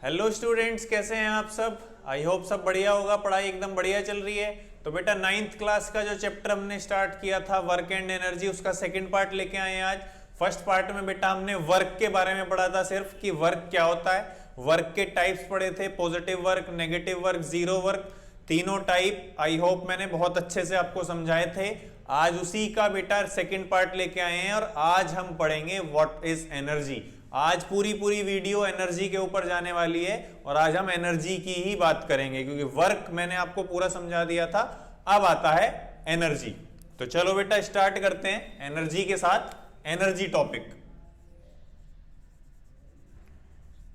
Hello students, कैसे हैं आप सब। आई होप सब बढ़िया होगा, पढ़ाई एकदम बढ़िया चल रही है। तो बेटा 9th क्लास का जो चैप्टर हमने स्टार्ट किया था वर्क एंड एनर्जी, उसका सेकंड पार्ट लेके आए हैं आज। फर्स्ट पार्ट में बेटा हमने वर्क के बारे में पढ़ा था, सिर्फ कि वर्क क्या होता है। वर्क के टाइप्स पढ़े थे, positive work, negative work, zero work, तीनों टाइप। आई होप मैंने बहुत अच्छे से आपको समझाए थे। आज उसी का बेटा सेकंड पार्ट लेके आए हैं और आज हम पढ़ेंगे व्हाट इज एनर्जी। आज पूरी वीडियो एनर्जी के ऊपर जाने वाली है और आज हम एनर्जी की ही बात करेंगे, क्योंकि वर्क मैंने आपको पूरा समझा दिया था। अब आता है एनर्जी। तो चलो बेटा स्टार्ट करते हैं एनर्जी के साथ। एनर्जी टॉपिक,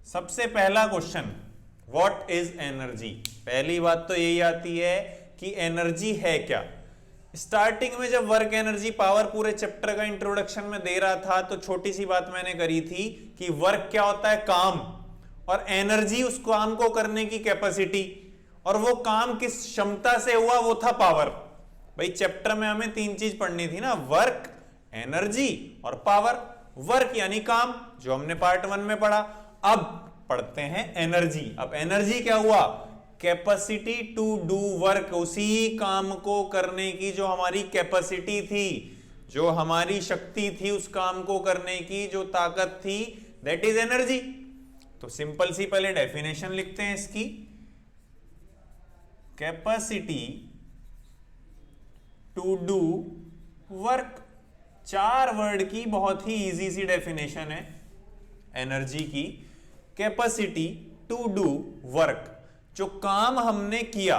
सबसे पहला क्वेश्चन, व्हाट इज एनर्जी। पहली बात तो यही आती है कि एनर्जी है क्या। स्टार्टिंग में जब वर्क एनर्जी पावर पूरे चैप्टर का इंट्रोडक्शन में दे रहा था तो छोटी सी बात मैंने करी थी कि वर्क क्या होता है, काम, और एनर्जी उस काम को करने की कैपेसिटी, और वो काम किस क्षमता से हुआ वो था पावर। भाई चैप्टर में हमें तीन चीज पढ़नी थी ना, वर्क, एनर्जी और पावर। वर्क यानी काम, जो हमने पार्ट 1 में पढ़ा। अब पढ़ते हैं एनर्जी। अब एनर्जी क्या हुआ, कैपेसिटी टू डू वर्क, उसी काम को करने की जो हमारी कैपेसिटी थी, जो हमारी शक्ति थी उस काम को करने की, जो ताकत थी, दैट इज एनर्जी। तो सिंपल सी पहले डेफिनेशन लिखते हैं इसकी। Capacity to do work, 4 word की बहुत ही इजी सी डेफिनेशन है एनर्जी की। कैपेसिटी टू डू वर्क, जो काम हमने किया,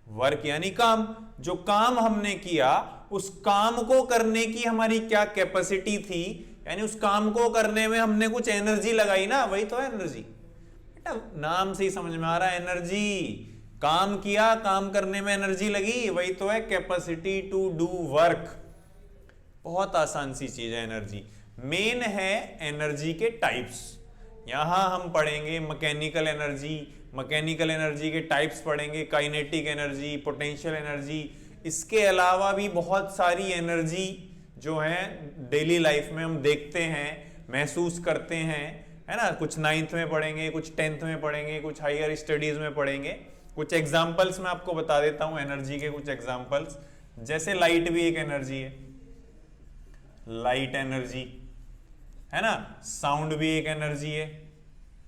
वर्क यानी काम, जो काम हमने किया उस काम को करने की हमारी क्या कैपेसिटी थी, यानी उस काम को करने में हमने कुछ एनर्जी लगाई ना, वही तो है एनर्जी। बेटा नाम से ही समझ में आ रहा है, एनर्जी, काम किया, काम करने में एनर्जी लगी, वही तो है कैपेसिटी टू डू वर्क। बहुत आसान सी चीज है एनर्जी। मेन है एनर्जी के टाइप्स। यहां हम पढ़ेंगे मैकेनिकल एनर्जी, मैकेनिकल एनर्जी के टाइप्स पढ़ेंगे, काइनेटिक एनर्जी, पोटेंशियल एनर्जी। इसके अलावा भी बहुत सारी एनर्जी जो है डेली लाइफ में हम देखते हैं, महसूस करते हैं, है ना। कुछ 9th में पढ़ेंगे, कुछ 10th में पढ़ेंगे, कुछ हायर स्टडीज में पढ़ेंगे। कुछ एग्जाम्पल्स मैं आपको बता देता हूं एनर्जी के, कुछ एग्जाम्पल्स। जैसे लाइट भी एक एनर्जी है, लाइट एनर्जी है ना। साउंड भी एक एनर्जी है,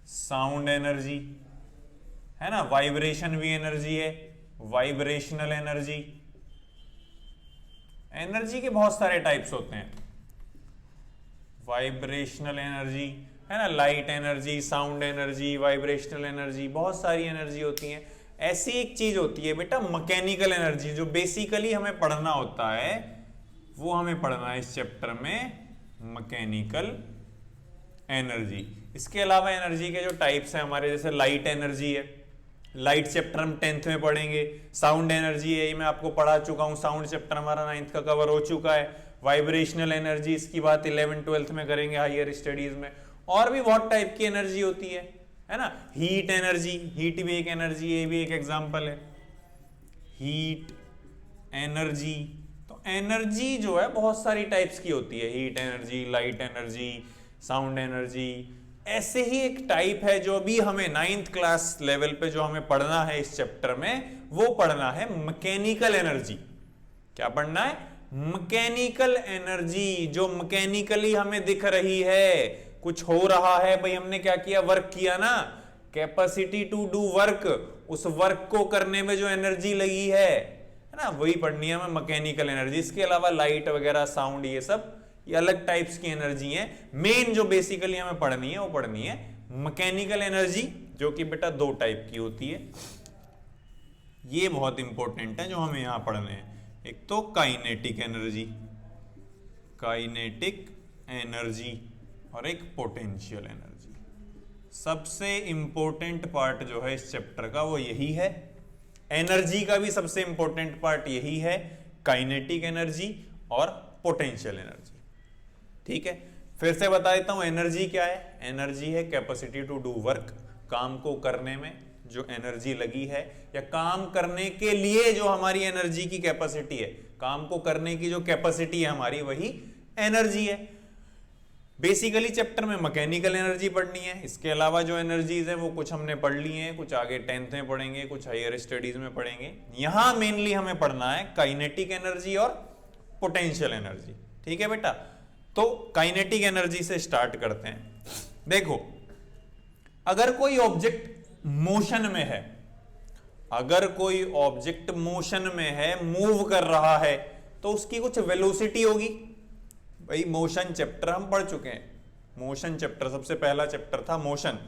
साउंड एनर्जी है ना। वाइब्रेशन भी एनर्जी है, वाइब्रेशनल एनर्जी। एनर्जी के बहुत सारे टाइप्स होते हैं। वाइब्रेशनल एनर्जी है ना, light energy, sound energy, vibrational energy, बहुत सारी एनर्जी होती है। ऐसी एक चीज होती है बेटा मैकेनिकल एनर्जी, जो बेसिकली हमें पढ़ना होता है, वो हमें पढ़ना है इस चैप्टर में, मैकेनिकल एनर्जी। इसके अलावा एनर्जी के जो टाइप्स हैं हमारे, जैसे लाइट एनर्जी है, लाइट चैप्टर हम 10th में पढ़ेंगे। साउंड एनर्जी है, ये मैं आपको पढ़ा चुका हूं, साउंड चैप्टर हमारा 9th का कवर हो चुका है। वाइब्रेशनल एनर्जी, इसकी बात 11th 12th में करेंगे हायर स्टडीज में। और भी बहुत टाइप की एनर्जी होती है ना। हीट एनर्जी, हीट भी एक एनर्जी है, ये भी एक एग्जाम्पल है, हीट एनर्जी। तो एनर्जी जो है बहुत सारी टाइप्स की होती है, heat energy, light energy, sound energy. ऐसे ही एक टाइप है जो भी हमें 9th क्लास लेवल पे जो हमें पढ़ना है इस चैप्टर में, वो पढ़ना है मैकेनिकल एनर्जी। क्या पढ़ना है, मैकेनिकल एनर्जी, जो मैकेनिकली हमें दिख रही है, कुछ हो रहा है। भाई हमने क्या किया, वर्क किया ना, कैपेसिटी टू डू वर्क, उस वर्क को करने में जो एनर्जी लगी है ना, वही पढ़नी है हमें मैकेनिकल एनर्जी। इसके अलावा लाइट वगैरह, साउंड, ये सब ये अलग टाइप्स की एनर्जी है। मेन जो बेसिकली हमें पढ़नी है वो पढ़नी है मैकेनिकल एनर्जी, जो कि बेटा 2 टाइप की होती है। ये बहुत इंपॉर्टेंट है जो हमें यहां पढ़ने हैं। एक तो काइनेटिक एनर्जी, काइनेटिक एनर्जी, और एक पोटेंशियल एनर्जी। सबसे इंपॉर्टेंट पार्ट जो है इस चैप्टर का वो यही है। एनर्जी का भी सबसे इंपॉर्टेंट पार्ट यही है, काइनेटिक एनर्जी और पोटेंशियल एनर्जी। ठीक है, फिर से बता देता हूं एनर्जी क्या है। एनर्जी है कैपेसिटी टू डू वर्क, काम को करने में जो एनर्जी लगी है, या काम करने के लिए जो हमारी एनर्जी की कैपेसिटी है, काम को करने की जो कैपेसिटी है हमारी, वही एनर्जी है। बेसिकली चैप्टर में मैकेनिकल एनर्जी पढ़नी है, इसके अलावा जो एनर्जीज है वो कुछ हमने पढ़ ली हैं, कुछ आगे 10th में पढ़ेंगे, कुछ हायर स्टडीज में पढ़ेंगे। यहां मेनली हमें पढ़ना है काइनेटिक एनर्जी और पोटेंशियल एनर्जी। ठीक है बेटा, तो काइनेटिक एनर्जी से स्टार्ट करते हैं। देखो, अगर कोई ऑब्जेक्ट मोशन में है, अगर कोई ऑब्जेक्ट मोशन में है, मूव कर रहा है, तो उसकी कुछ वेलोसिटी होगी। भाई मोशन चैप्टर हम पढ़ चुके हैं, मोशन चैप्टर सबसे पहला चैप्टर था मोशन।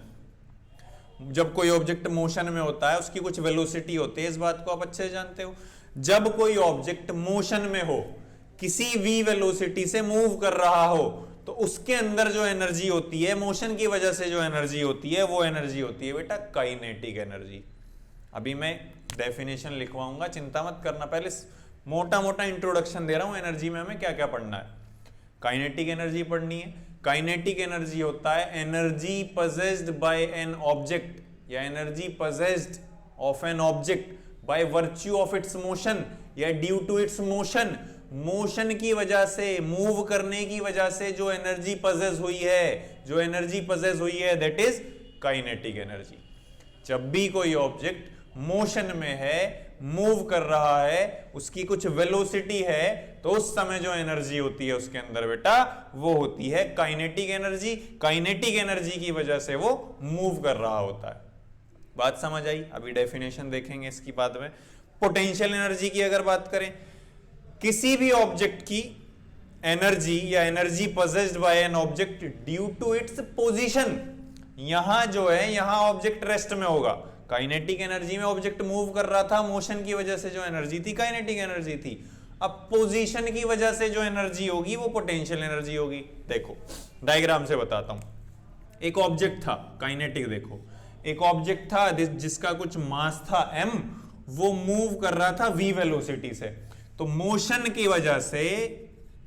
जब कोई ऑब्जेक्ट मोशन में होता है उसकी कुछ वेलोसिटी होती है, इस बात को आप अच्छे से जानते हो। जब कोई ऑब्जेक्ट मोशन में हो, किसी v वेलोसिटी से मूव कर रहा हो, तो उसके अंदर जो एनर्जी होती है, मोशन की वजह से जो एनर्जी होती है, वो एनर्जी होती है बेटा काइनेटिक एनर्जी। अभी मैं डेफिनेशन लिखवाऊंगा, चिंता मत करना, पहले मोटा मोटा इंट्रोडक्शन दे रहा हूं एनर्जी में हमें क्या क्या पढ़ना है। काइनेटिक एनर्जी पढ़नी है। काइनेटिक एनर्जी होता है energy possessed by an object या energy possessed of an object by virtue of its motion या due to its motion. Motion की वजह से, मूव करने की वजह से जो एनर्जी पजेस हुई है, जो एनर्जी पजेस हुई है, दैट इज काइनेटिक एनर्जी। जब भी कोई ऑब्जेक्ट मोशन में है, मूव कर रहा है, उसकी कुछ वेलोसिटी है, तो उस समय जो एनर्जी होती है उसके अंदर बेटा वो होती है काइनेटिक एनर्जी। काइनेटिक एनर्जी की वजह से वो मूव कर रहा होता है। बात समझ आई? अभी डेफिनेशन देखेंगे इसकी बाद में। पोटेंशियल एनर्जी की अगर बात करें, किसी भी ऑब्जेक्ट की एनर्जी या energy possessed by an object due to its position. यहां जो है, यहां ऑब्जेक्ट रेस्ट में होगा। काइनेटिक एनर्जी में ऑब्जेक्ट मूव कर रहा था, मोशन की वजह से जो एनर्जी थी काइनेटिक एनर्जी थी। अब पोजीशन की वजह से जो एनर्जी होगी वो पोटेंशियल एनर्जी होगी। देखो डायग्राम से बताता हूं। एक ऑब्जेक्ट था, काइनेटिक देखो, एक ऑब्जेक्ट था जिसका कुछ मास था m, वो मूव कर रहा था v वेलोसिटी से। तो मोशन की वजह से,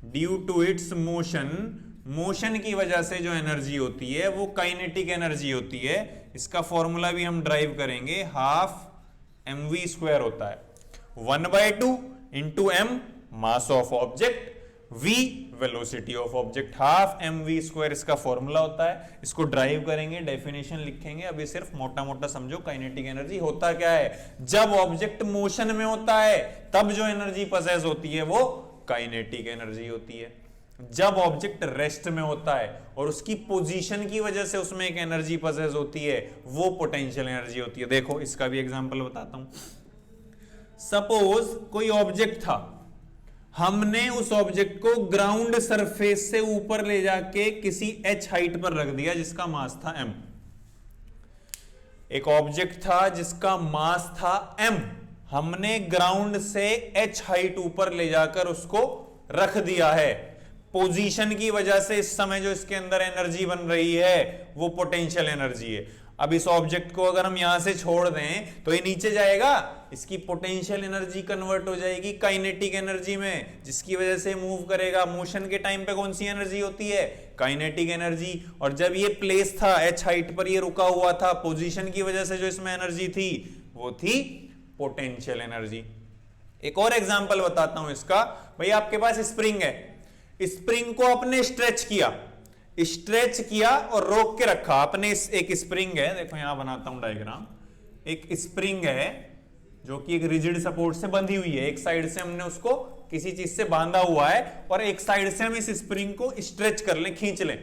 due to its motion, motion की वजह से जो एनर्जी होती है वो काइनेटिक एनर्जी होती है। इसका फॉर्मूला भी हम ड्राइव करेंगे, हाफ mv² होता है, 1/2 into m mass of object, v velocity of object, half mv², इसका फॉर्मूला होता है। इसको ड्राइव करेंगे, डेफिनेशन लिखेंगे। अभी सिर्फ मोटा मोटा समझो काइनेटिक एनर्जी होता क्या है। जब ऑब्जेक्ट मोशन में होता है तब जो एनर्जी पजेस होती है वो काइनेटिक एनर्जी होती है। जब ऑब्जेक्ट रेस्ट में होता है और उसकी पोजीशन की वजह से उसमें एक एनर्जी पजेस होती है, वो पोटेंशियल एनर्जी होती है। देखो इसका भी एग्जांपल बताता हूं। सपोज कोई ऑब्जेक्ट था, हमने उस ऑब्जेक्ट को ग्राउंड सरफेस से ऊपर ले जाके किसी h हाइट पर रख दिया जिसका मास था m। एक ऑब्जेक्ट था जिसका मास था m, हमने ग्राउंड से h हाइट ऊपर ले जाकर उसको रख दिया है। पोजीशन की वजह से इस समय जो इसके अंदर एनर्जी बन रही है वो पोटेंशियल एनर्जी है। अब इस ऑब्जेक्ट को अगर हम यहां से छोड़ दें तो ये नीचे जाएगा, इसकी पोटेंशियल एनर्जी कन्वर्ट हो जाएगी काइनेटिक एनर्जी में, जिसकी वजह से मूव करेगा। मोशन के टाइम पे कौन सी एनर्जी होती है? Kinetic energy. और जब ये प्लेस था, h हाइट पर ये रुका हुआ था, पोजीशन की वजह से जो इसमें एनर्जी थी वो थी पोटेंशियल एनर्जी। एक और एग्जांपल बताता हूं इसका। भाई आपके पास स्प्रिंग है, स्प्रिंग को आपने स्ट्रेच किया और रोक के रखा आपने। एक स्प्रिंग है, देखो यहां बनाता हूं डायग्राम। एक स्प्रिंग है जो कि एक रिजिड सपोर्ट से बंधी हुई है। एक साइड से हमने उसको किसी चीज से बांधा हुआ है और एक साइड से हम इस स्प्रिंग को स्ट्रेच कर लें, खींच लें,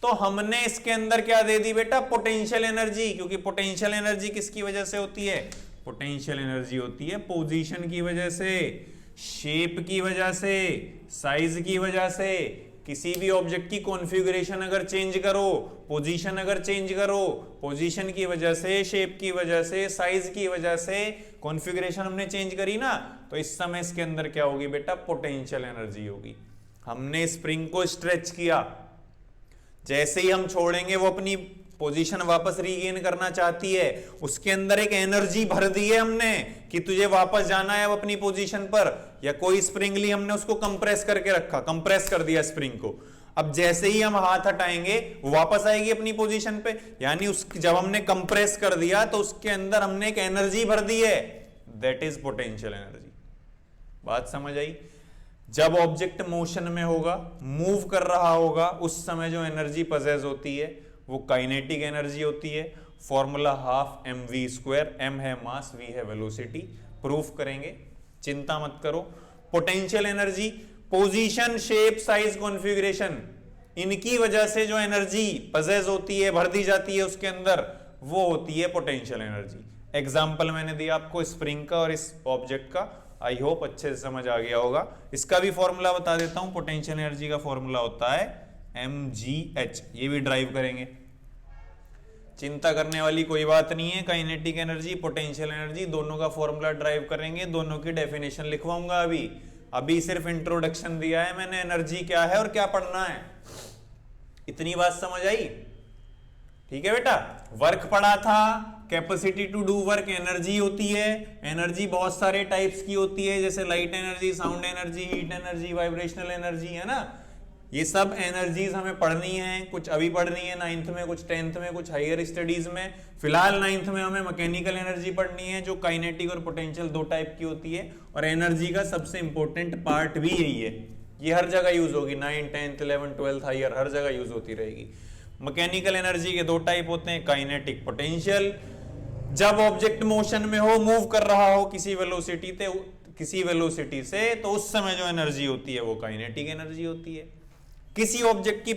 तो हमने इसके अंदर क्या दे दी बेटा? Potential energy. क्योंकि पोटेंशियल एनर्जी किसकी वजह से होती है? पोटेंशियल एनर्जी होती है पोजीशन की वजह से, शेप की वजह से, साइज की वजह से। किसी भी ऑब्जेक्ट की कॉन्फ़िगरेशन अगर चेंज करो, पोजीशन अगर चेंज करो, पोजीशन की वजह से, शेप की वजह से, साइज की वजह से कॉन्फ़िगरेशन हमने चेंज करी ना, तो इस समय इसके अंदर क्या होगी बेटा? पोटेंशियल एनर्जी होगी। हमने स्प्रिंग को स्ट्रेच किया, जैसे ही हम छोड़ेंगे वो अपनी पोजीशन वापस रीगेन करना चाहती है, उसके अंदर एक एनर्जी भर दी है हमने कि तुझे वापस जाना है अपनी पोजीशन पर। या कोई स्प्रिंग ली, हमने उसको कंप्रेस करके रखा, कंप्रेस कर दिया स्प्रिंग को। अब जैसे ही हम हाथ हटाएंगे वो वापस आएगी अपनी पोजीशन पे। यानी जब हमने कंप्रेस कर दिया तो उसके अंदर हमने एक एनर्जी भर दी है, दैट इज पोटेंशियल एनर्जी। बात समझ आई? जब ऑब्जेक्ट मोशन में होगा, मूव कर रहा होगा, उस समय जो एनर्जी पजेस होती है वो काइनेटिक एनर्जी होती है। Formula half M V square, M है मास, वी है वेलोसिटी, प्रूफ करेंगे, चिंता मत करो। Potential energy, position, shape, size, configuration, इनकी वजह से जो एनर्जी पजेस होती है, भर दी जाती है उसके अंदर, वो होती है पोटेंशियल एनर्जी। एग्जाम्पल मैंने दिया आपको स्प्रिंग का और इस ऑब्जेक्ट का, आई होप अच्छे से समझ आ गया होगा। इसका भी फॉर्मूला बता देता हूं, पोटेंशियल एनर्जी का फॉर्मूला होता है mgh, ये भी ड्राइव करेंगे, चिंता करने वाली कोई बात नहीं है। काइनेटिक एनर्जी, पोटेंशियल एनर्जी, दोनों का फॉर्मूला ड्राइव करेंगे, दोनों की डेफिनेशन लिखवाऊंगा। अभी सिर्फ इंट्रोडक्शन दिया है मैंने, एनर्जी क्या है और क्या पढ़ना है, इतनी बात समझ आई? ठीक है बेटा। वर्क पढ़ा था, capacity to do work energy होती है। एनर्जी बहुत सारे टाइप्स की होती है, जैसे light energy, sound energy, heat energy, vibrational energy, है ना। ये सब एनर्जीज हमें पढ़नी है, कुछ अभी पढ़नी है 9th में, कुछ 10th में, कुछ हायर स्टडीज में। फिलहाल 9th में हमें मैकेनिकल एनर्जी पढ़नी है, जो काइनेटिक और पोटेंशियल दो टाइप की होती है, और एनर्जी का सबसे इंपॉर्टेंट पार्ट भी यही है। ये हर जगह यूज होगी, 9th, 10th, 11th, 12th, higher, हर जगह यूज होती रहेगी। मैकेनिकल एनर्जी के दो टाइप होते हैं, काइनेटिक, पोटेंशियल। जब ऑब्जेक्ट मोशन में हो, मूव कर रहा हो किसी वेलोसिटी से, तो उस समय जो एनर्जी होती है वो काइनेटिक एनर्जी होती है। किसी ऑब्जेक्ट की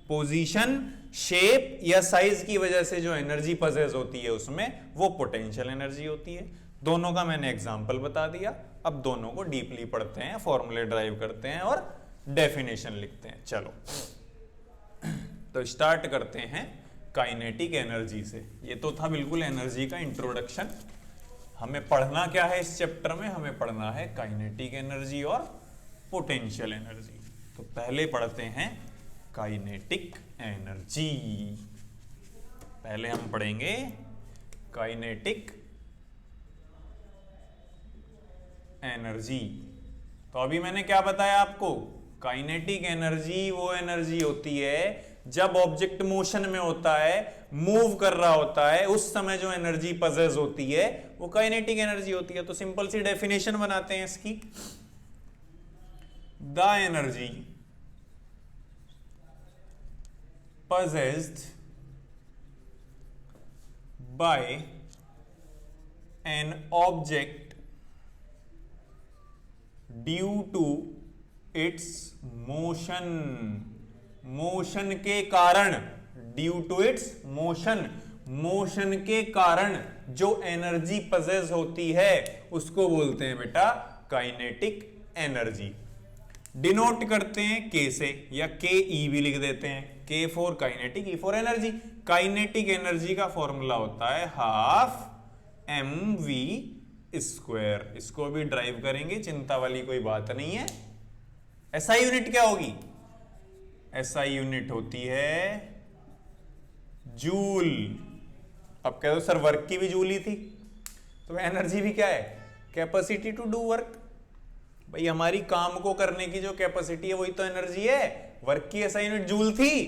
पोजीशन, शेप या साइज की वजह से जो एनर्जी पजेस होती है उसमें, वो पोटेंशियल एनर्जी होती है। दोनों का मैंने एग्जांपल बता दिया। अब दोनों को डीपली पढ़ते हैं, फॉर्मूले ड्राइव करते हैं और डेफिनेशन लिखते हैं। चलो तो स्टार्ट करते हैं काइनेटिक एनर्जी से। ये तो था बिल्कुल एनर्जी का इंट्रोडक्शन। हमें पढ़ना क्या है इस चैप्टर में? हमें पढ़ना है काइनेटिक एनर्जी और पोटेंशियल एनर्जी। तो पहले पढ़ते हैं काइनेटिक एनर्जी। पहले हम पढ़ेंगे काइनेटिक एनर्जी। तो अभी मैंने क्या बताया आपको? काइनेटिक एनर्जी वो एनर्जी होती है जब ऑब्जेक्ट मोशन में होता है, मूव कर रहा होता है, उस समय जो एनर्जी पजेस होती है वो काइनेटिक एनर्जी होती है। तो सिंपल सी डेफिनेशन बनाते हैं इसकी। The energy possessed by an object due to its motion, motion के कारण, due to its motion, motion के कारण जो एनर्जी पजेस होती है उसको बोलते हैं बेटा काइनेटिक एनर्जी। डिनोट करते हैं के से, या के ई भी लिख देते हैं, के for kinetic, E for energy. Kinetic energy का फॉर्मूला होता है हाफ एम वी स्क्वायर। इसको भी ड्राइव करेंगे, चिंता वाली कोई बात नहीं है। एसआई यूनिट क्या होगी? एसआई यूनिट होती है जूल। अब कह दो सर वर्क की भी जूल ही थी, तो एनर्जी भी क्या है? Capacity to do work. भाई हमारी काम को करने की जो कैपेसिटी है वही तो एनर्जी है। वर्क की एसआई यूनिट जूल थी,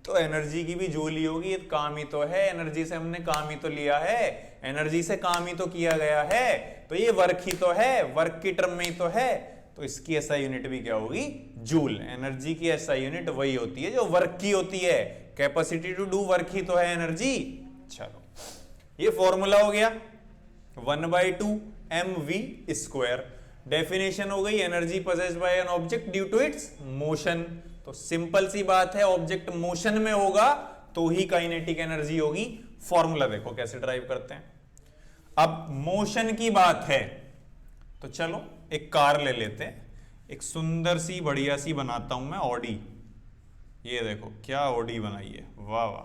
तो एनर्जी की भी जूल ही होगी। काम ही तो है, एनर्जी से हमने काम ही तो लिया है, एनर्जी से काम ही तो किया गया है, तो ये वर्क ही तो है, वर्क की टर्म में ही तो है। तो इसकी एसआई यूनिट भी क्या होगी? जूल। एनर्जी की एसआई यूनिट वही होती है जो वर्क की होती है। कैपेसिटी टू डू वर्क ही तो है एनर्जी। चलो ये फॉर्मूला हो गया 1/2 mv स्क्वायर। डेफिनेशन हो गई energy possessed by an object due to its motion. तो सिंपल सी बात है, ऑब्जेक्ट मोशन में होगा तो ही काइनेटिक एनर्जी होगी। फॉर्मूला देखो कैसे ड्राइव करते हैं। अब मोशन की बात है तो चलो एक कार ले लेते हैं। एक सुंदर सी बढ़िया सी बनाता हूं मैं ऑडी। ये देखो क्या ऑडी बनाई है, वाह वाह।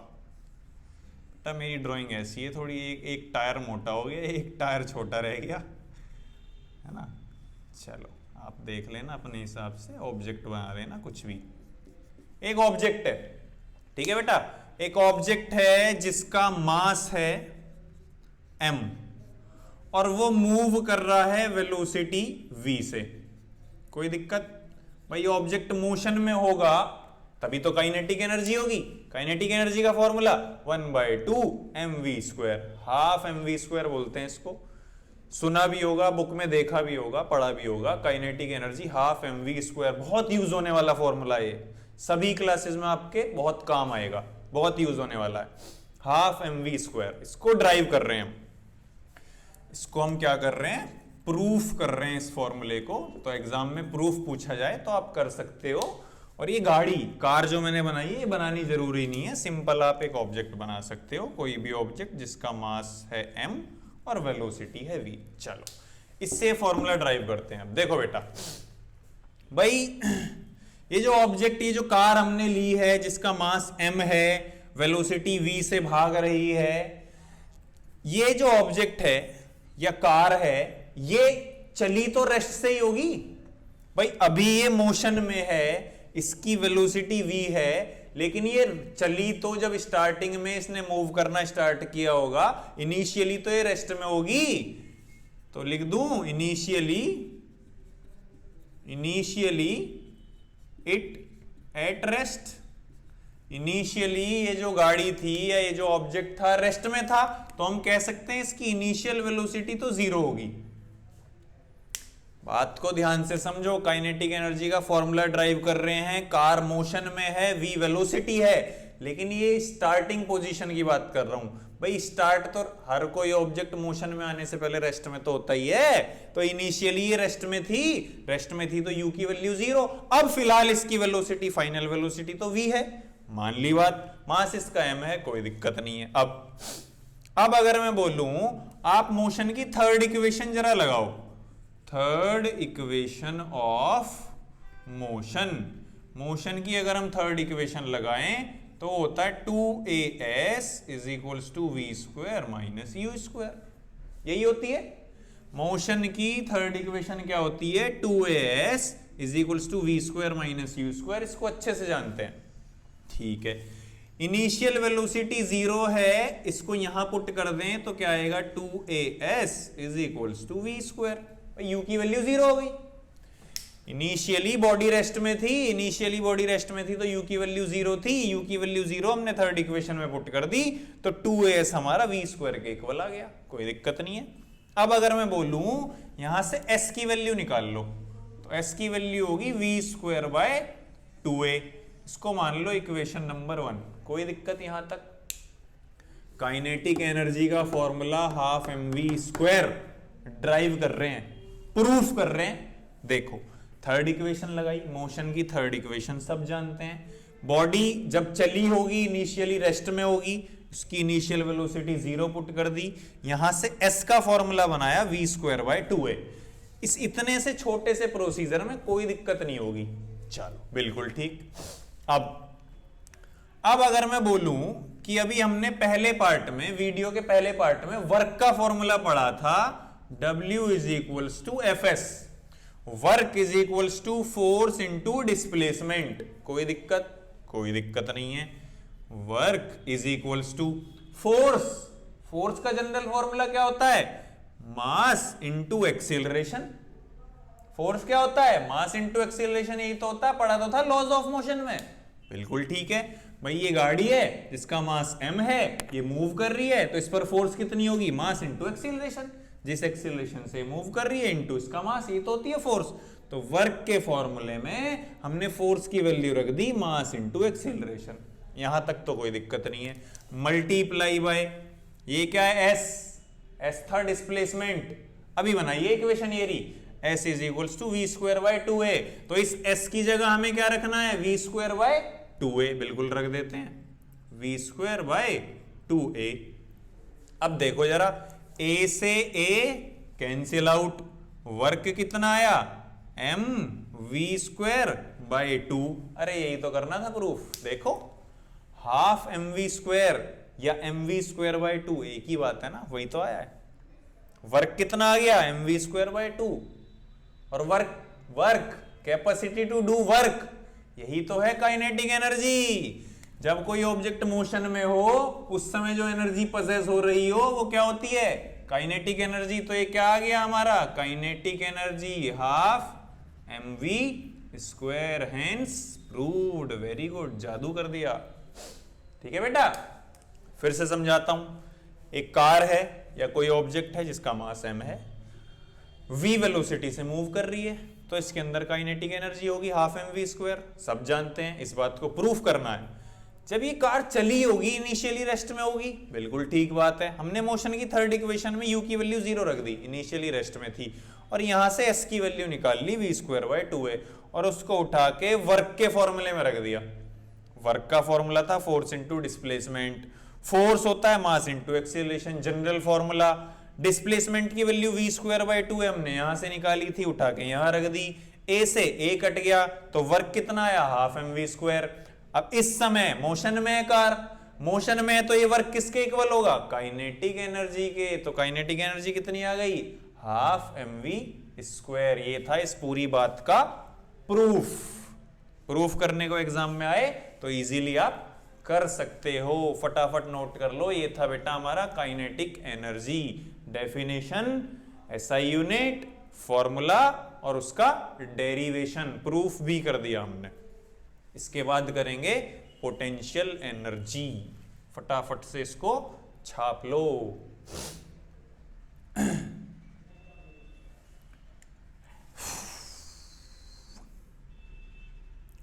बेटा मेरी ड्राइंग ऐसी है थोड़ी, एक टायर मोटा हो गया, एक टायर छोटा रह गया, है ना। चलो आप देख लेना अपने हिसाब से, ऑब्जेक्ट बना लेना कुछ भी। एक ऑब्जेक्ट है, ठीक है बेटा, एक ऑब्जेक्ट है जिसका मास है m और वो मूव कर रहा है वेलोसिटी v से। कोई दिक्कत? भाई ऑब्जेक्ट मोशन में होगा तभी तो काइनेटिक एनर्जी होगी। काइनेटिक एनर्जी का formula 1/2 mv square, half mv square बोलते हैं इसको। सुना भी होगा, बुक में देखा भी होगा, पढ़ा भी होगा। काइनेटिक एनर्जी हाफ mv², बहुत यूज होने वाला फॉर्मूला है, सभी क्लासेस में आपके बहुत काम आएगा, बहुत यूज होने वाला है। हाफ mv², इसको ड्राइव कर रहे हैं हम, इसको हम क्या कर रहे हैं, प्रूफ कर रहे हैं इस फॉर्मूले को। तो एग्जाम में प्रूफ पूछा जाए तो आप कर सकते हो। और ये गाड़ी, कार जो मैंने बनाई है, ये बनानी जरूरी नहीं है, सिंपल आप एक ऑब्जेक्ट बना सकते हो, कोई भी ऑब्जेक्ट जिसका मास है m और वेलोसिटी है v। चलो इससे फॉर्मूला ड्राइव करते हैं। अब देखो बेटा, भाई ये जो ऑब्जेक्ट, ये जो कार हमने ली है जिसका मास m है, वेलोसिटी v से भाग रही है, ये जो ऑब्जेक्ट है या कार है, ये चली तो रेस्ट से ही होगी भाई। अभी ये मोशन में है, इसकी वेलोसिटी v है, लेकिन ये चली तो जब स्टार्टिंग में इसने मूव करना स्टार्ट किया होगा, इनिशियली तो ये रेस्ट में होगी। तो लिख दूं initially it at rest. Initially ये जो गाड़ी थी या ये जो ऑब्जेक्ट था रेस्ट में था, तो हम कह सकते हैं इसकी इनिशियल वेलोसिटी तो 0 होगी। बात को ध्यान से समझो, काइनेटिक एनर्जी का फॉर्मूला ड्राइव कर रहे हैं, कार मोशन में है, v वेलोसिटी है, लेकिन ये स्टार्टिंग पोजीशन की बात कर रहा हूं भाई। स्टार्ट तो हर कोई ऑब्जेक्ट मोशन में आने से पहले रेस्ट में तो होता ही है। तो इनिशियली ये रेस्ट में थी तो u की वैल्यू 0। अब फिलहाल इसकी वेलोसिटी, फाइनल वेलोसिटी तो v है, मान ली बात। मास इसका m है, कोई दिक्कत नहीं है। अब अगर मैं बोलूं आप मोशन की थर्ड इक्वेशन जरा लगाओ, थर्ड इक्वेशन ऑफ मोशन की अगर हम थर्ड इक्वेशन लगाएं तो होता है 2as is equals to v² minus u²। यही होती है मोशन की थर्ड इक्वेशन, क्या होती है 2as is equals to v² minus u²। इसको अच्छे से जानते हैं, ठीक है। इनिशियल वेलोसिटी 0 है, इसको यहां पुट कर दें तो क्या आएगा 2as is equals to v²। u की वैल्यू 0 हो गई। इनिशियली बॉडी रेस्ट में थी तो u की वैल्यू 0 थी, u की वैल्यू 0 हमने थर्ड इक्वेशन में पुट कर दी तो 2as हमारा v² के इक्वल आ गया, कोई दिक्कत नहीं है। अब अगर मैं बोलूं यहां से s की वैल्यू निकाल लो, तो s की वैल्यू होगी v² बाय 2a। इसको मान लो इक्वेशन नंबर 1, कोई दिक्कत यहां तक। काइनेटिक एनर्जी का फॉर्मूला हाफ mv² ड्राइव कर रहे हैं, प्रूफ कर रहे हैं। देखो थर्ड इक्वेशन लगाई, मोशन की थर्ड इक्वेशन सब जानते हैं। बॉडी जब चली होगी इनिशियली रेस्ट में होगी, उसकी इनिशियल वेलोसिटी 0 पुट कर दी, यहां से s का फॉर्मूला बनाया v² बाय 2a। इस इतने से छोटे से प्रोसीजर में कोई दिक्कत नहीं होगी। चलो बिल्कुल ठीक। अब अगर मैं बोलूं कि अभी हमने पहले पार्ट में, वीडियो के पहले पार्ट में वर्क का फॉर्मूला पढ़ा था, W is equals to Fs, work is equals to force into displacement. कोई दिक्कत नहीं है। Work is equals to force का जनरल फॉर्मूला क्या होता है, मास इंटू एक्सीलरेशन। फोर्स क्या होता है, मास इंटू एक्सीलरेशन, यही तो होता है, पढ़ा तो था लॉज ऑफ मोशन में। बिल्कुल ठीक है भाई, ये गाड़ी है जिसका मास m है, ये मूव कर रही है, तो इस पर फोर्स कितनी होगी, मास इंटू एक्सीलरेशन। जिस एक्सीलरेशन से मूव कर रही है इंटू इसका मास, ये तो होती है फोर्स। तो वर्क के फॉर्मूले में हमने फोर्स की वैल्यू रख दी मास इंटू एक्सीलरेशन, यहां तक तो कोई दिक्कत नहीं है। मल्टीप्लाई बाय ये क्या है, एस था डिस्प्लेसमेंट। अभी बनाइए इक्वेशन ये रही, s is equals to v² by 2a। तो इस s की जगह हमें क्या रखना है, v² बाय 2a, बिल्कुल रख देते हैं v² बाय 2a। अब देखो जरा, a से a कैंसिल आउट, वर्क कितना आया mv² बाय 2। अरे यही तो करना था प्रूफ। देखो हाफ mv² या mv² बाय 2 एक ही बात है ना, वही तो आया है। वर्क कितना आ गया, mv² बाय 2, और work capacity to do work, यही तो है काइनेटिक एनर्जी। जब कोई ऑब्जेक्ट मोशन में हो उस समय जो एनर्जी पजेस हो रही हो वो क्या होती है, काइनेटिक एनर्जी। तो ये क्या आ गया हमारा, kinetic energy half mv², hence proved. Very good, जादू कर दिया। ठीक है बेटा, फिर से समझाता हूं। एक कार है या कोई ऑब्जेक्ट है जिसका मास m है, v वेलोसिटी से मूव कर रही है, तो इसके अंदर काइनेटिक एनर्जी होगी हाफ mv²। सब जानते हैं, इस बात को प्रूफ करना है। जब ये कार चली होगी इनिशियली रेस्ट में होगी, बिल्कुल ठीक बात है। हमने मोशन की थर्ड इक्वेशन में u की वैल्यू 0 रख दी, इनिशियली रेस्ट में थी, और यहां से s की वैल्यू निकाल ली v²/2a, और उसको उठा के वर्क के फॉर्मूले में रख दिया। वर्क का फॉर्मूला था फोर्स इंटू डिस्प्लेसमेंट, फोर्स होता है मास into acceleration, general formula. Displacement की वैल्यू v²/2a हमने यहां से निकाली थी, उठा के यहां रख दी। a से a कट गया तो वर्क कितना आया, हाफ mv²। अब इस समय मोशन में है कार, मोशन में है तो ये वर्क किसके इक्वल होगा, काइनेटिक एनर्जी के। तो काइनेटिक एनर्जी कितनी आ गई, हाफ mv²। ये था इस पूरी बात का प्रूफ। प्रूफ करने को एग्जाम में आए तो इजीली आप कर सकते हो, फटाफट नोट कर लो। ये था बेटा हमारा kinetic energy, definition, SI unit, formula और उसका डेरिवेशन, प्रूफ भी कर दिया हमने। इसके बाद करेंगे पोटेंशियल एनर्जी, फटाफट से इसको छाप लो।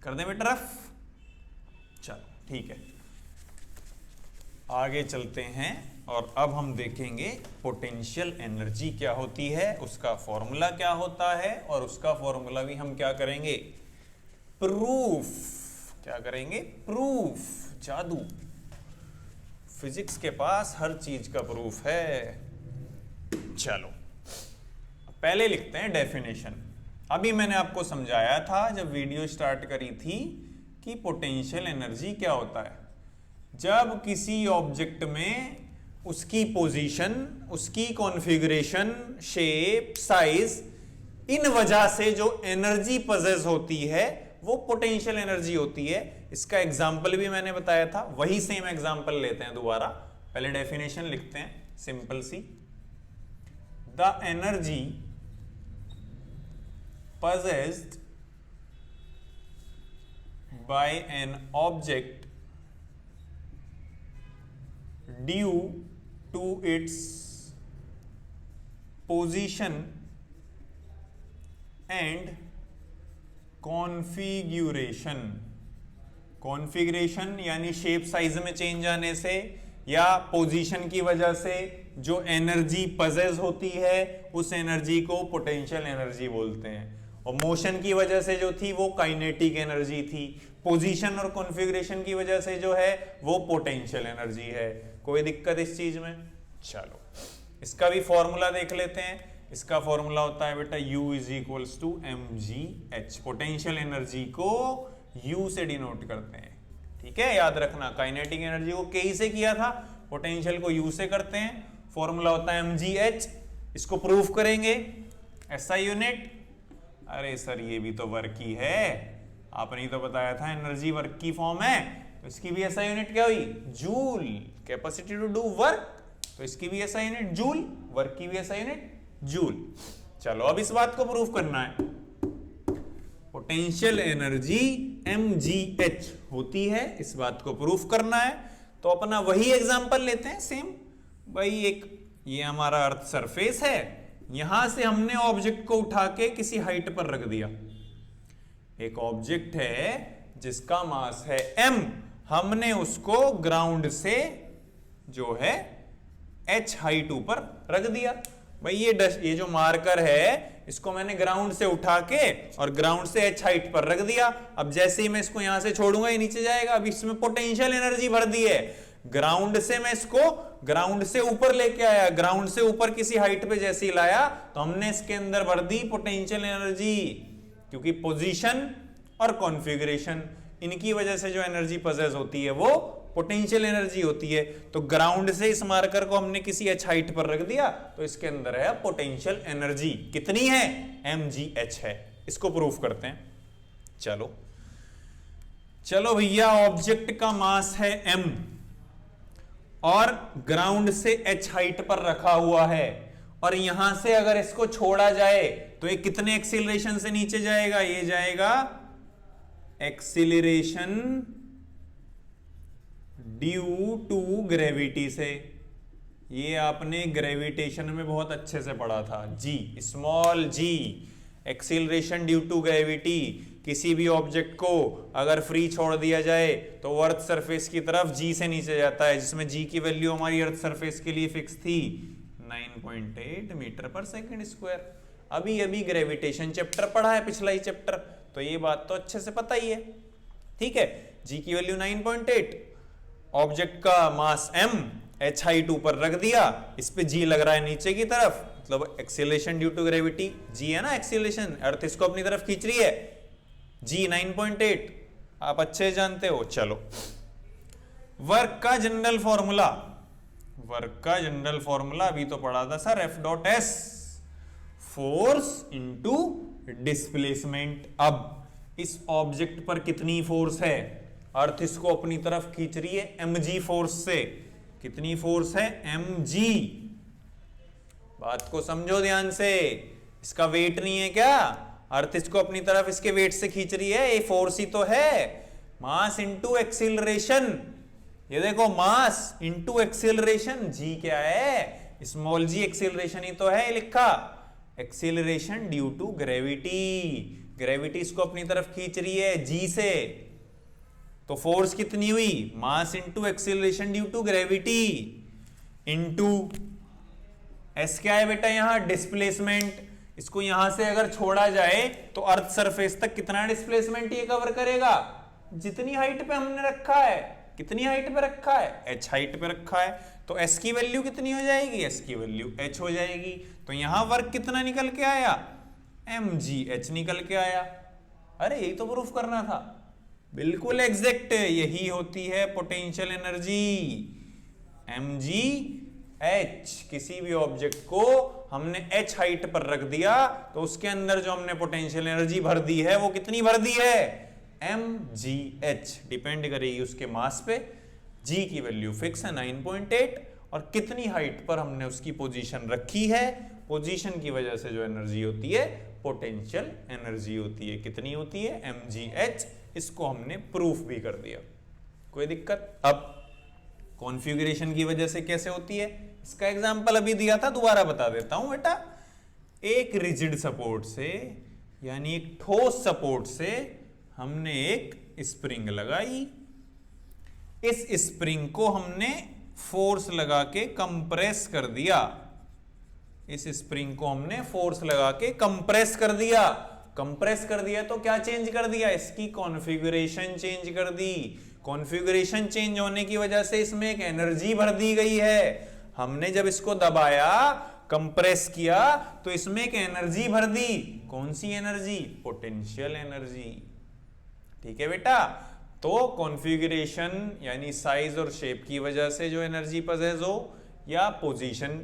कर दें बेटा रफ, चलो ठीक है, आगे चलते हैं और अब हम देखेंगे पोटेंशियल एनर्जी क्या होती है, उसका फॉर्मूला क्या होता है, और उसका फॉर्मूला भी हम क्या करेंगे, प्रूफ। क्या करेंगे, प्रूफ। जादू, फिजिक्स के पास हर चीज का प्रूफ है। चलो पहले लिखते हैं डेफिनेशन। अभी मैंने आपको समझाया था जब वीडियो स्टार्ट करी थी कि पोटेंशियल एनर्जी क्या होता है। जब किसी ऑब्जेक्ट में उसकी पोजीशन, उसकी कॉन्फ़िगरेशन, शेप, साइज, इन वजह से जो एनर्जी पजेस होती है वो पोटेंशियल एनर्जी होती है। इसका एग्जाम्पल भी मैंने बताया था, वही सेम एग्जाम्पल लेते हैं दोबारा। पहले डेफिनेशन लिखते हैं सिंपल सी, the energy possessed by an object due to its position and configuration। Configuration यानी शेप साइज में चेंज आने से या पोजीशन की वजह से जो एनर्जी पजेस होती है उस एनर्जी को पोटेंशियल एनर्जी बोलते हैं। और मोशन की वजह से जो थी वो काइनेटिक एनर्जी थी, पोजीशन और कॉन्फ़िगरेशन की वजह से जो है वो पोटेंशियल एनर्जी है। कोई दिक्कत इस चीज में? चलो इसका भी फॉर्मूला देख लेते हैं। इसका फॉर्मूला होता है बेटा U = mgh। पोटेंशियल एनर्जी को U से डिनोट करते हैं, ठीक है, याद रखना। काइनेटिक एनर्जी को K से किया था, पोटेंशियल को U से करते हैं। फॉर्मूला होता है mgh। इसको प्रूफ करेंगे, एसआई यूनिट। अरे सर ये भी तो वर्क ही है, आपने ही तो बताया था एनर्जी वर्क की फॉर्म है, तो इसकी भी एसआई यूनिट क्या हुई, joule. Capacity to do work, तो इसकी भी एसआई यूनिट जूल, वर्क की भी एसआई यूनिट जूल। चलो अब इस बात को प्रूफ करना है। पोटेंशियल एनर्जी mgh होती है, इस बात को प्रूफ करना है। तो अपना वही एग्जांपल लेते हैं सेम। भाई एक ये हमारा अर्थ सरफेस है, यहां से हमने ऑब्जेक्ट को उठा के किसी हाइट पर रख दिया। एक ऑब्जेक्ट है जिसका मास है m, हमने उसको ग्राउंड से जो है h हाइट ऊपर रख दिया। भाई ये जो मार्कर है इसको मैंने ग्राउंड से उठा के और ग्राउंड से h हाइट पर रख दिया। अब जैसे ही मैं इसको यहां से छोड़ूंगा ये नीचे जाएगा। अब इसमें पोटेंशियल एनर्जी भर दी है। ग्राउंड से मैं इसको ग्राउंड से ऊपर लेके आया, ग्राउंड से ऊपर किसी हाइट पे जैसे ही लाया तो हमने इसके अंदर भर दी पोटेंशियल एनर्जी, क्योंकि पोजीशन और कॉन्फ़िगरेशन इनकी वजह से जो एनर्जी पजेस होती है वो पोटेंशियल एनर्जी होती है। तो ग्राउंड से इस मार्कर को हमने किसी h हाइट पर रख दिया तो इसके अंदर है पोटेंशियल एनर्जी। कितनी है, mgh है। इसको प्रूफ करते हैं। चलो भैया, ऑब्जेक्ट का मास है m और ग्राउंड से h हाइट पर रखा हुआ है, और यहां से अगर इसको छोड़ा जाए तो ये कितने एक्सीलरेशन से नीचे जाएगा, ये जाएगा एक्सीलरेशन ड्यू टू ग्रेविटी से। ये आपने ग्रेविटेशन में बहुत अच्छे से पढ़ा था। G, small g, acceleration due to gravity. किसी भी ऑब्जेक्ट को अगर फ्री छोड़ दिया जाए तो वो अर्थ सरफेस की तरफ जी से नीचे जाता है, जिसमें जी की वैल्यू हमारी अर्थ सरफेस के लिए फिक्स थी 9.8 मीटर पर सेकंड स्क्वायर। अभी अभी ग्रेविटेशन चैप्टर पढ़ा है, पिछला ही चैप्टर, तो ये बात तो अच्छे से पता ही है। ठीक है, जी की वैल्यू 9.8, ऑब्जेक्ट का मास m, h हाइट ऊपर रख दिया, इस पे जी लग रहा है नीचे की तरफ, मतलब एक्सीलरेशन ड्यू टू ग्रेविटी, जी है ना एक्सीलरेशन, अर्थ इसको अपनी तरफ खींच रही है, जी 9.8 आप अच्छे जानते हो। चलो, वर्क का जनरल फॉर्मूला, वर्क का जनरल फॉर्मूला अभी तो पढ़ा था sir, F dot S, force into displacement. अब इस ऑब्जेक्ट पर कितनी फोर्स है, अर्थ इसको अपनी तरफ खींच रही है mg फोर्स से, कितनी फोर्स है mg, बात को समझो ध्यान से, इसका वेट नहीं है क्या, अर्थ इसको अपनी तरफ इसके वेट से खींच रही है, ये फोर्स ही तो है, मास इंटू एक्सीलरेशन, ये देखो मास इंटू एक्सीलरेशन, जी क्या है, स्मॉल जी एक्सीलरेशन ही तो है लिखा, acceleration due to gravity, gravity इसको अपनी तरफ खींच रही है जी से, तो फोर्स कितनी हुई, mass into acceleration due to gravity, into S क्या है बेटा यहां, डिस्प्लेसमेंट, इसको यहां से अगर छोड़ा जाए तो अर्थ सरफेस तक कितना डिस्प्लेसमेंट ये कवर करेगा, जितनी हाइट पे हमने रखा है, कितनी हाइट पे रखा है, h हाइट पे रखा है, तो s की वैल्यू कितनी हो जाएगी, s की वैल्यू h हो जाएगी, तो यहां वर्क कितना निकल के आया, mgh निकल के आया। अरे यही तो प्रूफ करना था, बिल्कुल एग्जैक्ट, यही होती है पोटेंशियल एनर्जी, mgh, किसी भी ऑब्जेक्ट को हमने h हाइट पर रख दिया तो उसके अंदर जो हमने पोटेंशियल एनर्जी भर दी है वो कितनी भर दी है, mgh, डिपेंड करेगी उसके मास पे, g की वैल्यू फिक्स है 9.8 और कितनी हाइट पर हमने उसकी पोजीशन रखी है, पोजीशन की वजह से जो एनर्जी होती है पोटेंशियल एनर्जी होती है, कितनी होती है mgh, इसको हमने प्रूफ भी कर दिया, कोई दिक्कत। अब कॉन्फ़िगरेशन की वजह से कैसे होती है, इसका एग्जांपल अभी दिया था, दोबारा बता देता हूं बेटा। एक रिजिड सपोर्ट से, यानी एक ठोस सपोर्ट से हमने एक स्प्रिंग लगाई, इस स्प्रिंग को हमने फोर्स लगा के कंप्रेस कर दिया, इस स्प्रिंग को हमने फोर्स लगा के कंप्रेस कर दिया, कंप्रेस कर दिया तो क्या चेंज कर दिया, इसकी कॉन्फ़िगरेशन चेंज कर दी, कॉन्फ़िगरेशन चेंज होने की वजह से इसमें एक एनर्जी भर दी गई है, हमने जब इसको दबाया कंप्रेस किया तो इसमें एक एनर्जी भर दी, कौन सी एनर्जी, पोटेंशियल एनर्जी। ठीक है बेटा, तो कॉन्फ़िगरेशन यानी साइज और शेप की वजह से जो एनर्जी पजेस हो, या पोजीशन,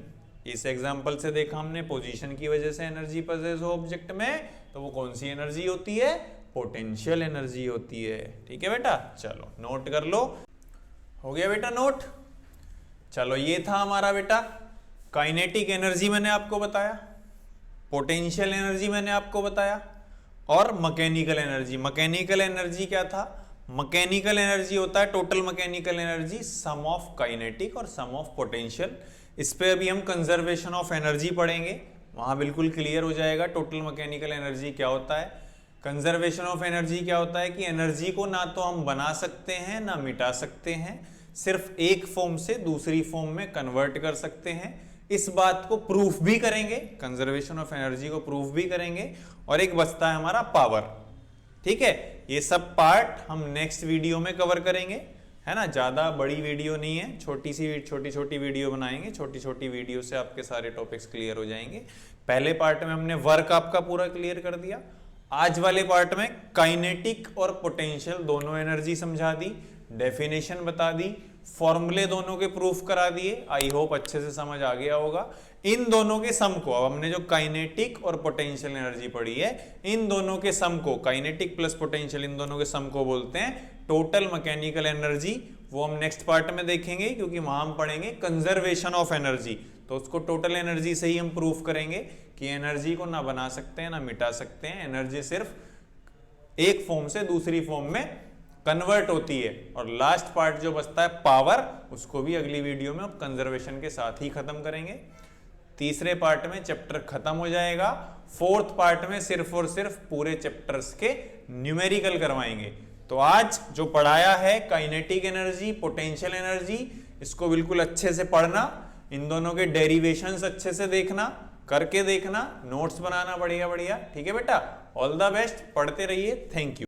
इस एग्जांपल से देखा हमने पोजीशन की वजह से एनर्जी पजेस हो ऑब्जेक्ट में, तो वो कौन सी एनर्जी होती है, पोटेंशियल एनर्जी होती है। ठीक है बेटा, चलो नोट कर लो, हो गया बेटा नोट। चलो ये था हमारा बेटा काइनेटिक एनर्जी मैंने आपको बताया, पोटेंशियल एनर्जी मैंने आपको बताया, और मैकेनिकल एनर्जी। मैकेनिकल एनर्जी क्या था, मैकेनिकल एनर्जी होता है total mechanical energy, sum of kinetic और सम ऑफ पोटेंशियल। इस पे अभी हम कंजर्वेशन ऑफ एनर्जी पढ़ेंगे, वहां बिल्कुल क्लियर हो जाएगा टोटल मैकेनिकल एनर्जी क्या होता है। कंजर्वेशन ऑफ एनर्जी क्या होता है कि एनर्जी को ना तो हम बना सकते हैं ना मिटा सकते हैं, सिर्फ एक फॉर्म से दूसरी फॉर्म में कन्वर्ट कर सकते हैं। इस बात को प्रूफ भी करेंगे, कंजर्वेशन ऑफ एनर्जी को प्रूफ भी करेंगे। और एक बचता है हमारा पावर। ठीक है, ये सब पार्ट हम नेक्स्ट वीडियो में कवर करेंगे, है ना, ज्यादा बड़ी वीडियो नहीं है, छोटी छोटी वीडियो बनाएंगे, छोटी छोटी वीडियो से आपके सारे टॉपिक्स क्लियर हो जाएंगे। पहले पार्ट में हमने वर्क आपका पूरा क्लियर कर दिया, आज वाले पार्ट में काइनेटिक और पोटेंशियल दोनों एनर्जी समझा दी, डेफिनेशन बता दी, फॉर्मूले दोनों के प्रूफ करा दिए। आई होप अच्छे से समझ आ गया होगा। इन दोनों के सम को, अब हमने जो काइनेटिक और पोटेंशियल एनर्जी पढ़ी है, इन दोनों के सम को, काइनेटिक प्लस पोटेंशियल, इन दोनों के सम को बोलते हैं टोटल मैकेनिकल एनर्जी। वो हम नेक्स्ट पार्ट में देखेंगे, क्योंकि वहां हम पढ़ेंगे कंजर्वेशन ऑफ एनर्जी, तो उसको टोटल एनर्जी से ही हम प्रूफ करेंगे कि एनर्जी को ना बना सकते हैं ना मिटा सकते हैं, एनर्जी सिर्फ एक फॉर्म से दूसरी फॉर्म में कन्वर्ट होती है, और लास्ट पार्ट जो बचता है पावर, उसको भी अगली वीडियो में कंजर्वेशन के साथ ही खत्म करेंगे। तीसरे पार्ट में चैप्टर खत्म हो जाएगा, फोर्थ पार्ट में सिर्फ और सिर्फ पूरे चैप्टर्स के न्यूमेरिकल करवाएंगे। तो आज जो पढ़ाया है काइनेटिक एनर्जी, पोटेंशियल एनर्जी, इसको बिल्कुल अच्छे से पढ़ना, इन दोनों के डेरिवेशंस अच्छे से देखना, करके देखना, नोट्स बनाना बढ़िया बढ़िया। ठीक है बेटा, ऑल द बेस्ट, पढ़ते रहिए। Thank you.